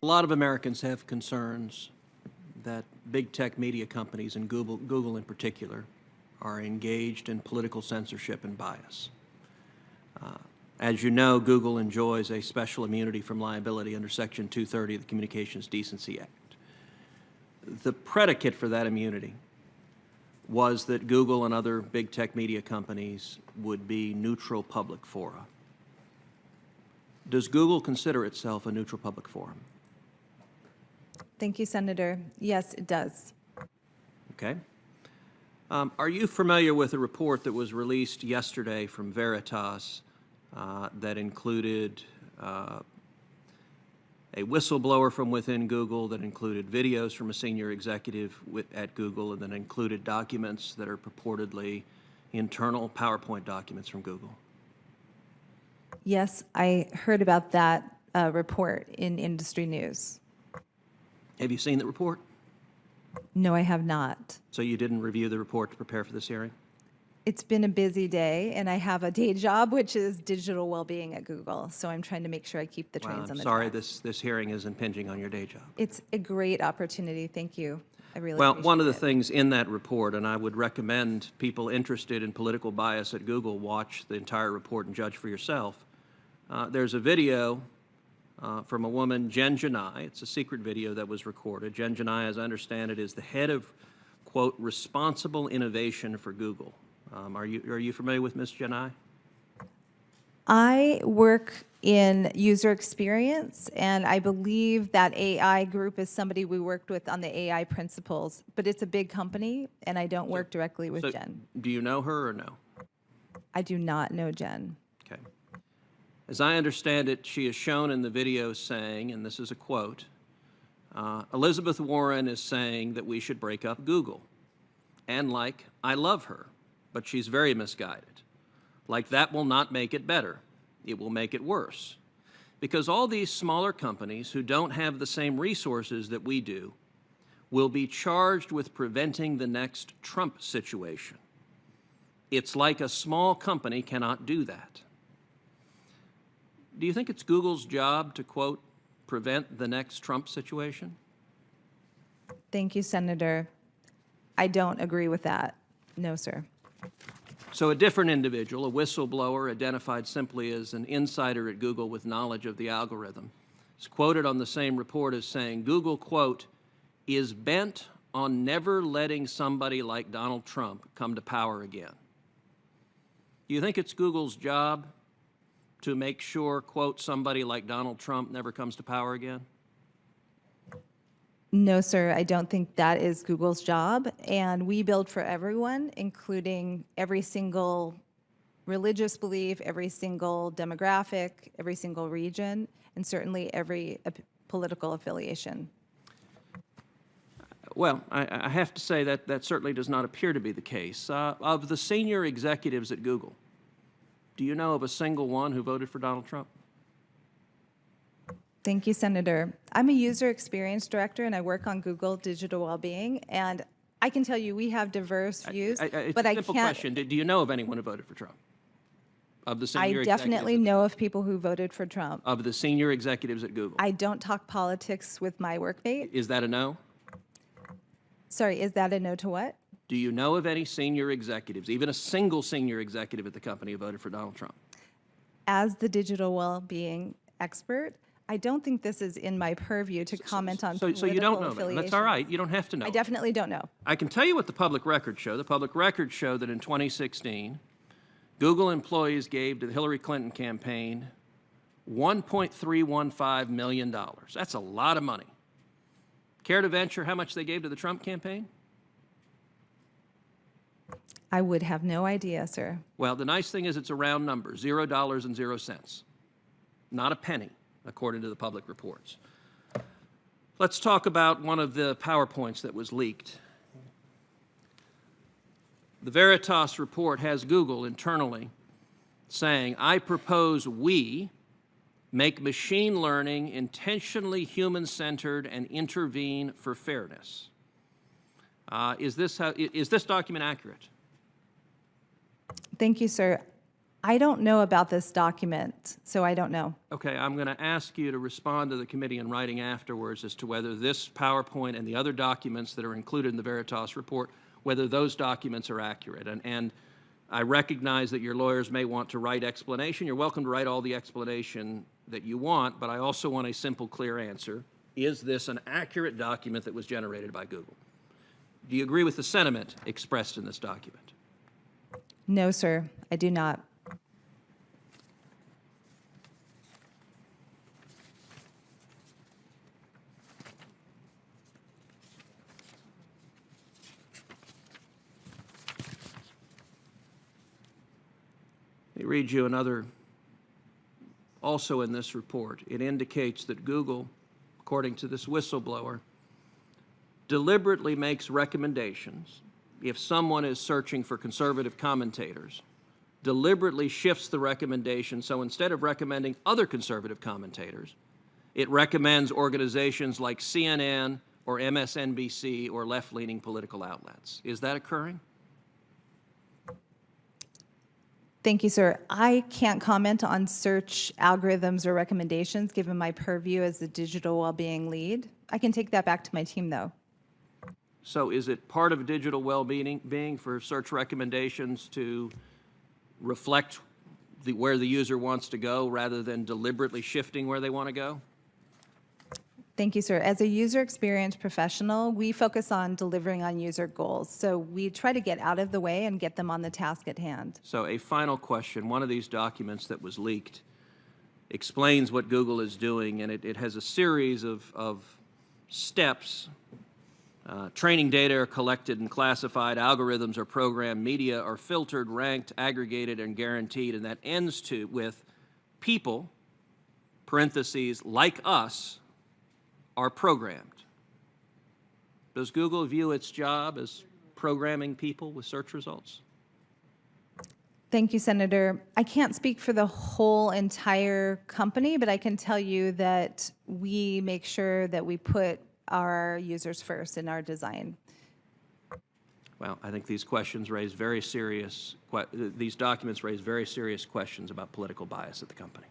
A lot of Americans have concerns that big tech media companies, and Google in particular, are engaged in political censorship and bias. As you know, Google enjoys a special immunity from liability under Section 230 of the Communications Decency Act. The predicate for that immunity was that Google and other big tech media companies would be neutral public fora. Does Google consider itself a neutral public forum? Thank you, Senator. Yes, it does. Okay. Are you familiar with a report that was released yesterday from Veritas that included a whistleblower from within Google, that included videos from a senior executive at Google, and that included documents that are purportedly internal PowerPoint documents from Google? Yes, I heard about that report in industry news. Have you seen the report? No, I have not. So you didn't review the report to prepare for this hearing? It's been a busy day, and I have a day job, which is digital well-being at Google. So I'm trying to make sure I keep the trains on the sorry, tracks. this hearing is impinging on your day job. It's a great opportunity. Thank you. I really Well, appreciate one of the it. things in that report, and I would recommend people interested in political bias at Google watch the entire report and judge for yourself. There's a video from a woman, Jen Janai. It's a secret video that was recorded. Jen Janai, as I understand it, is the head of, quote, responsible innovation for Google. Are you familiar with Ms. Janai? I work in user experience, and I believe that AI group is somebody we worked with on the AI principles, but it's a big company, and I don't work directly with Jen. Do you know her or no? I do not know Jen. Okay. As I understand it, she is shown in the video saying, and this is a quote, Elizabeth Warren is saying that we should break up Google. And like, I love her, but she's very misguided. Like, that will not make it better. It will make it worse. Because all these smaller companies who don't have the same resources that we do will be charged with preventing the next Trump situation. It's like a small company cannot do that. Do you think it's Google's job to, quote, prevent the next Trump situation? Thank you, Senator. I don't agree with that. No, sir. So a different individual, a whistleblower identified simply as an insider at Google with knowledge of the algorithm, is quoted on the same report as saying, Google, quote, is bent on never letting somebody like Donald Trump come to power again. Do you think it's Google's job to make sure, quote, somebody like Donald Trump never comes to power again? No, sir, I don't think that is Google's job. And we build for everyone, including every single religious belief, every single demographic, every single region, and certainly every political affiliation. Well, I have to say that that certainly does not appear to be the case. Of the senior executives at Google, do you know of a single one who voted for Donald Trump? Thank you, Senator. I'm a user experience director, and I work on Google digital well-being, and I can tell you we have diverse views, it's but a I simple can't. question. Do you know of anyone who voted for Trump? Of the senior I executives definitely know of people who voted for Trump. of the senior executives at Google? I don't talk politics with my workmate. Is that a no? Sorry, is that a no to what? Do you know of any senior executives, even a single senior executive at the company who voted for Donald Trump? As the digital well-being expert, I don't think this is in my purview to comment on political So you don't know, ma'am. affiliations. That's all right. You don't have to know. I definitely don't know. I can tell you what the public records show. The public records show that in 2016, Google employees gave to the Hillary Clinton campaign $1.315 million. That's a lot of money. Care to venture how much they gave to the Trump campaign? I would have no idea, sir. Well, the nice thing is it's a round number, $0.00. Not a penny, according to the public reports. Let's talk about one of the PowerPoints that was leaked. The Veritas report has Google internally saying, I propose we make machine learning intentionally human-centered and intervene for fairness. Is this document accurate? Thank you, sir. I don't know about this document, so I don't know. Okay, I'm going to ask you to respond to the committee in writing afterwards as to whether this PowerPoint and the other documents that are included in the Veritas report, whether those documents are accurate. And I recognize that your lawyers may want to write explanation. You're welcome to write all the explanation that you want, but I also want a simple, clear answer. Is this an accurate document that was generated by Google? Do you agree with the sentiment expressed in this document? No, sir, I do not. Let me read you another, also in this report. It indicates that Google, according to this whistleblower, deliberately makes recommendations if someone is searching for conservative commentators, deliberately shifts the recommendation, so instead of recommending other conservative commentators, it recommends organizations like CNN or MSNBC or left-leaning political outlets. Is that occurring? Thank you, sir. I can't comment on search algorithms or recommendations given my purview as the digital well-being lead. I can take that back to my team, though. So is it part of digital well-being for search recommendations to reflect where the user wants to go rather than deliberately shifting where they want to go? Thank you, sir. As a user experience professional, we focus on delivering on user goals. So we try to get out of the way and get them on the task at hand. So a final question. One of these documents that was leaked explains what Google is doing, and it has a series of steps. Training data are collected and classified, algorithms are programmed, media are filtered, ranked, aggregated, and guaranteed, and that ends with people, parentheses, like us, are programmed. Does Google view its job as programming people with search results? Thank you, Senator. I can't speak for the whole entire company, but I can tell you that we make sure that we put our users first in our design. Well, I think these questions raise very serious, these documents raise very serious questions about political bias at the company.